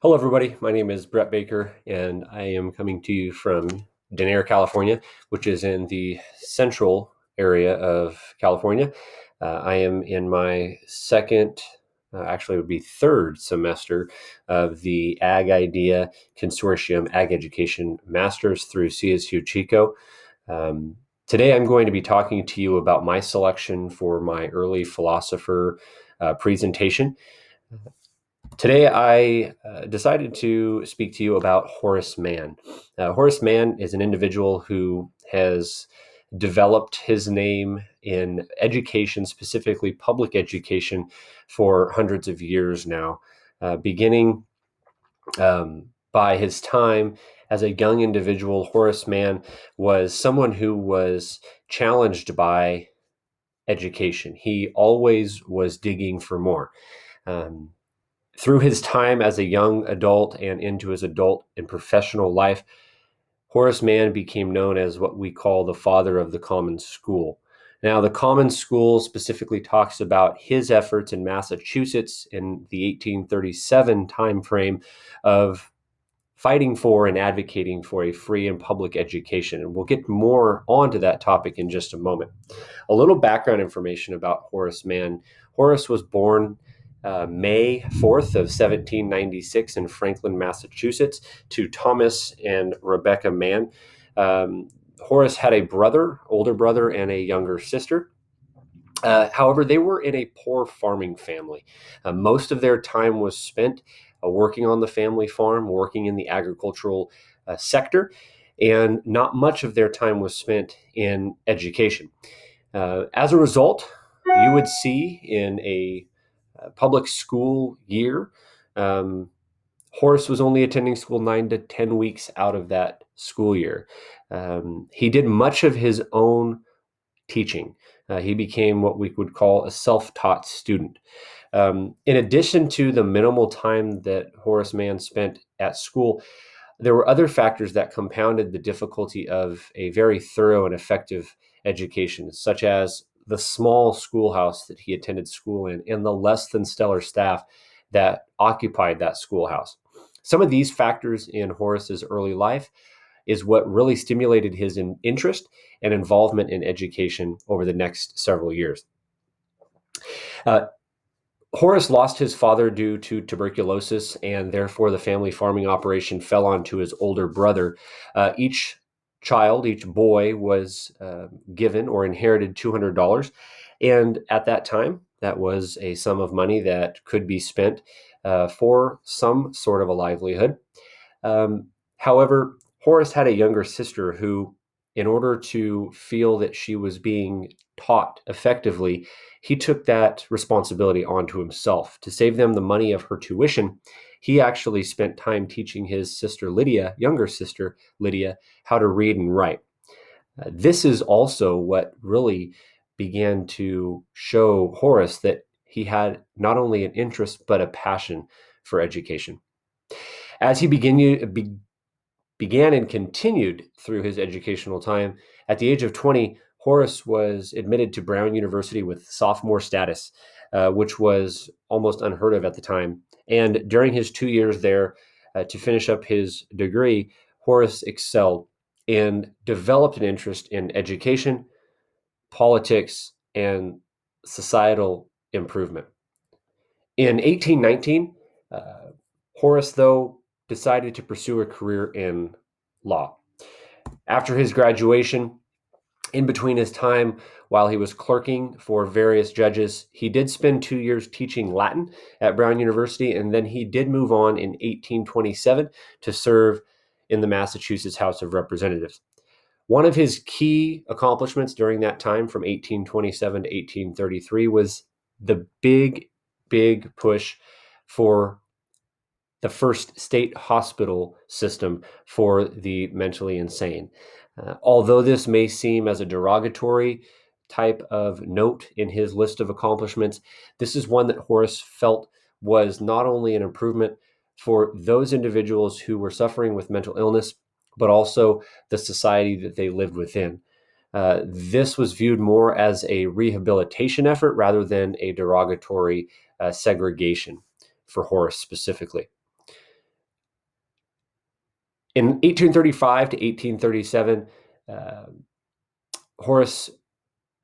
Hello, everybody. My name is Brett Baker, and I am coming to you from Denair, California, which is in the central area of California. I am in my second, actually, it would be third semester of the Ag Idea Consortium Ag Education Masters through CSU Chico. Today, I'm going to be talking to you about my selection for my early philosopher presentation. Today, I decided to speak to you about Horace Mann. Horace Mann is an individual who has developed his name in education, specifically public education, for hundreds of years now, beginning by his time as a young individual. Horace Mann was someone who was challenged by education. He always was digging for more. Um, Through his time as a young adult and into his adult and professional life, Horace Mann became known as what we call the father of the common school. Now, the common school specifically talks about his efforts in Massachusetts in the 1837 timeframe of fighting for and advocating for a free and public education. And we'll get more onto that topic in just a moment. A little background information about Horace Mann. Horace was born May 4th of 1796 in Franklin, Massachusetts, to Thomas and Rebecca Mann. Horace had a older brother, and a younger sister. However, they were in a poor farming family. Most of their time was spent working on the family farm, working in the agricultural sector, and not much of their time was spent in education. As a result, you would see in a public school year, um, Horace was only attending school 9 to 10 weeks out of that school year. He did much of his own teaching. He became what we would call a self-taught student. In addition to the minimal time that Horace Mann spent at school, there were other factors that compounded the difficulty of a very thorough and effective education, such as the small schoolhouse that he attended school in and the less than stellar staff that occupied that schoolhouse. Some of these factors in Horace's early life is what really stimulated his interest and involvement in education over the next several years. Uh, Horace lost his father due to tuberculosis, and therefore the family farming operation fell onto his older brother. Each boy was given or inherited $200. And at that time, that was a sum of money that could be spent for some sort of a livelihood. However, Horace had a younger sister who, in order to feel that she was being taught effectively, he took that responsibility onto himself. To save them the money of her tuition, he actually spent time teaching his younger sister Lydia, how to read and write. This is also what really began to show Horace that he had not only an interest but a passion for education. As he began and continued through his educational time, at the age of 20, Horace was admitted to Brown University with sophomore status, which was almost unheard of at the time. And during his 2 years there, to finish up his degree, Horace excelled and developed an interest in education, politics, and societal improvement. In 1819, Horace, though, decided to pursue a career in law. After his graduation, in between his time while he was clerking for various judges, he did spend 2 years teaching Latin at Brown University, and then he did move on in 1827 to serve in the Massachusetts House of Representatives. One of his key accomplishments during that time, from 1827 to 1833, was the big push for the first state hospital system for the mentally insane. Although this may seem as a derogatory type of note in his list of accomplishments, this is one that Horace felt was not only an improvement for those individuals who were suffering with mental illness, but also the society that they lived within. This was viewed more as a rehabilitation effort rather than a derogatory segregation for Horace specifically. In 1835 to 1837, uh, Horace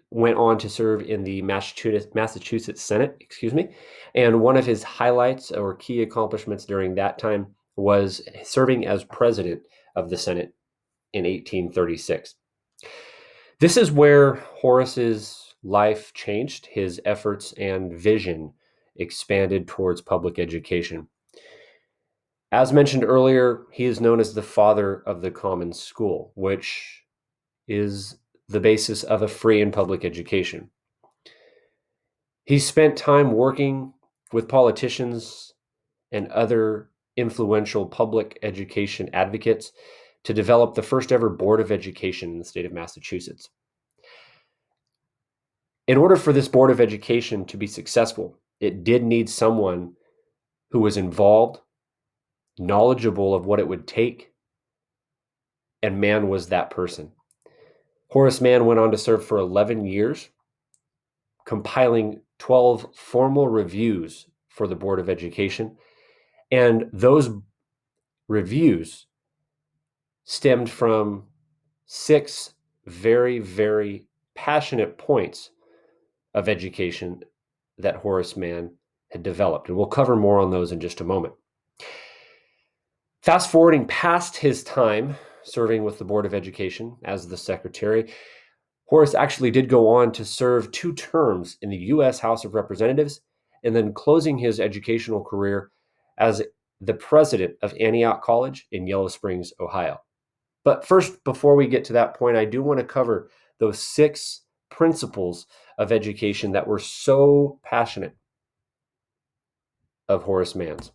went on to serve in the Massachusetts Senate, and one of his highlights or key accomplishments during that time was serving as president of the Senate in 1836. This is where Horace's life changed. His efforts and vision expanded towards public education. As mentioned earlier, he is known as the father of the common school, which is the basis of a free and public education. He spent time working with politicians and other influential public education advocates to develop the first ever Board of Education in the state of Massachusetts. In order for this Board of Education to be successful, it did need someone who was involved, knowledgeable of what it would take, and Mann was that person. Horace Mann went on to serve for 11 years, compiling 12 formal reviews for the Board of Education, and those reviews stemmed from 6 very, very passionate points of education that Horace Mann had developed. And we'll cover more on those in just a moment. Fast forwarding past his time serving with the Board of Education as the secretary, Horace actually did go on to serve 2 terms in the U.S. House of Representatives, and then closing his educational career as the president of Antioch College in Yellow Springs, Ohio. But first, before we get to that point, I do want to cover those 6 principles of education that were so passionate of Horace Mann's.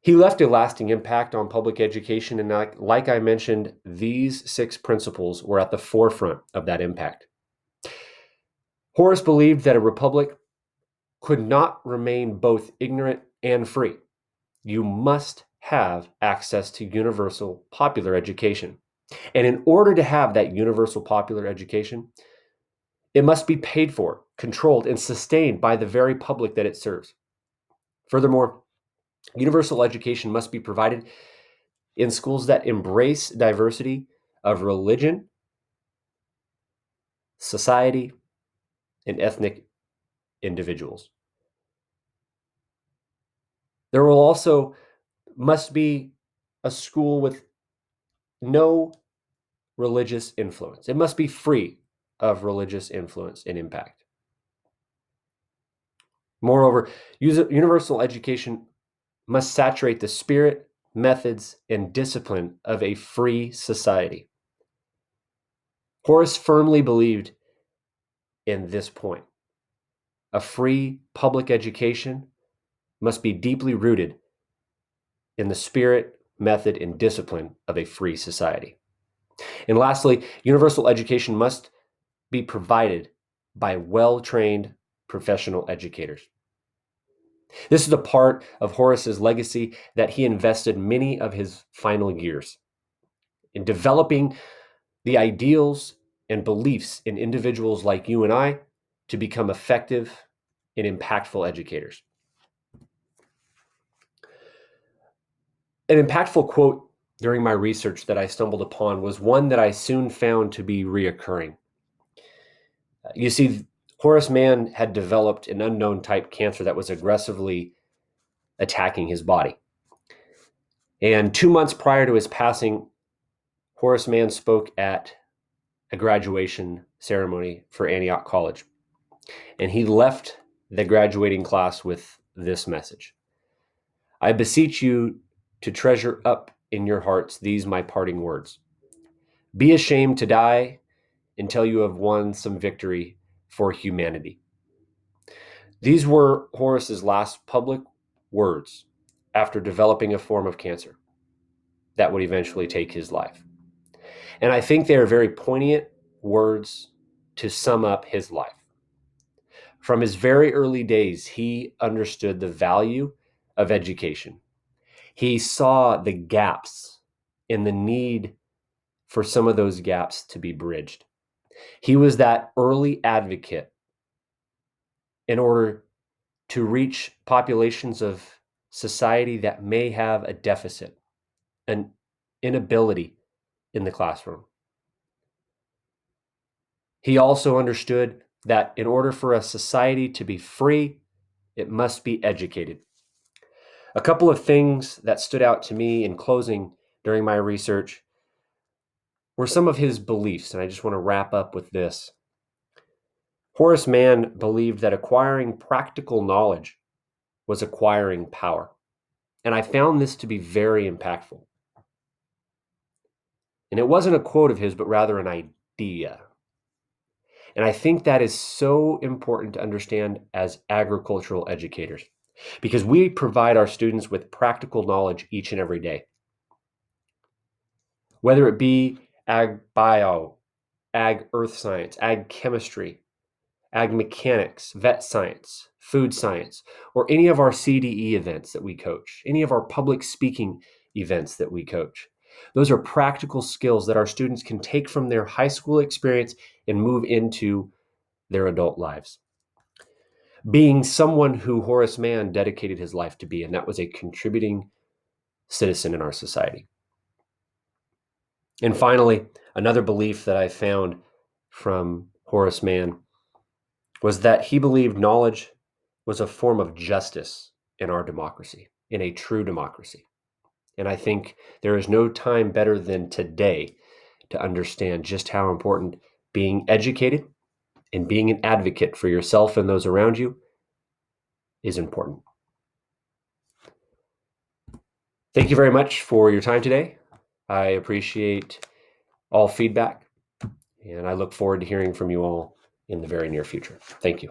He left a lasting impact on public education, and like I mentioned, these 6 principles were at the forefront of that impact. Horace believed that a republic could not remain both ignorant and free. You must have access to universal popular education. And in order to have that universal popular education, it must be paid for, controlled, and sustained by the very public that it serves. Furthermore, universal education must be provided in schools that embrace diversity of religion, society, and ethnic individuals. There will also must be a school with no religious influence. It must be free of religious influence and impact. Moreover, universal education must saturate the spirit, methods, and discipline of a free society. Horace firmly believed in this point. A free public education must be deeply rooted in the spirit, method, and discipline of a free society. And lastly, universal education must be provided by well-trained professional educators. This is a part of Horace's legacy that he invested many of his final years in developing the ideals and beliefs in individuals like you and I to become effective and impactful educators. An impactful quote during my research that I stumbled upon was one that I soon found to be reoccurring. You see, Horace Mann had developed an unknown type cancer that was aggressively attacking his body. And 2 months prior to his passing, Horace Mann spoke at a graduation ceremony for Antioch College. And he left the graduating class with this message: I beseech you to treasure up in your hearts these my parting words. Be ashamed to die until you have won some victory for humanity. These were Horace's last public words after developing a form of cancer that would eventually take his life. And I think they are very poignant words to sum up his life. From his very early days, he understood the value of education. He saw the gaps and the need for some of those gaps to be bridged. He was that early advocate in order to reach populations of society that may have a deficit, an inability in the classroom. He also understood that in order for a society to be free, it must be educated. A couple of things that stood out to me in closing during my research were some of his beliefs, and I just want to wrap up with this. Horace Mann believed that acquiring practical knowledge was acquiring power, and I found this to be very impactful. And it wasn't a quote of his, but rather an idea. And I think that is so important to understand as agricultural educators, because we provide our students with practical knowledge each and every day. Whether it be ag bio, ag earth science, ag chemistry, ag mechanics, vet science, food science, or any of our CDE events that we coach, any of our public speaking events that we coach. Those are practical skills that our students can take from their high school experience and move into their adult lives. Being someone who Horace Mann dedicated his life to be, and that was a contributing citizen in our society. And finally, another belief that I found from Horace Mann was that he believed knowledge was a form of justice in our democracy, in a true democracy. And I think there is no time better than today to understand just how important being educated and being an advocate for yourself and those around you is important. Thank you very much for your time today. I appreciate all feedback, and I look forward to hearing from you all in the very near future. Thank you.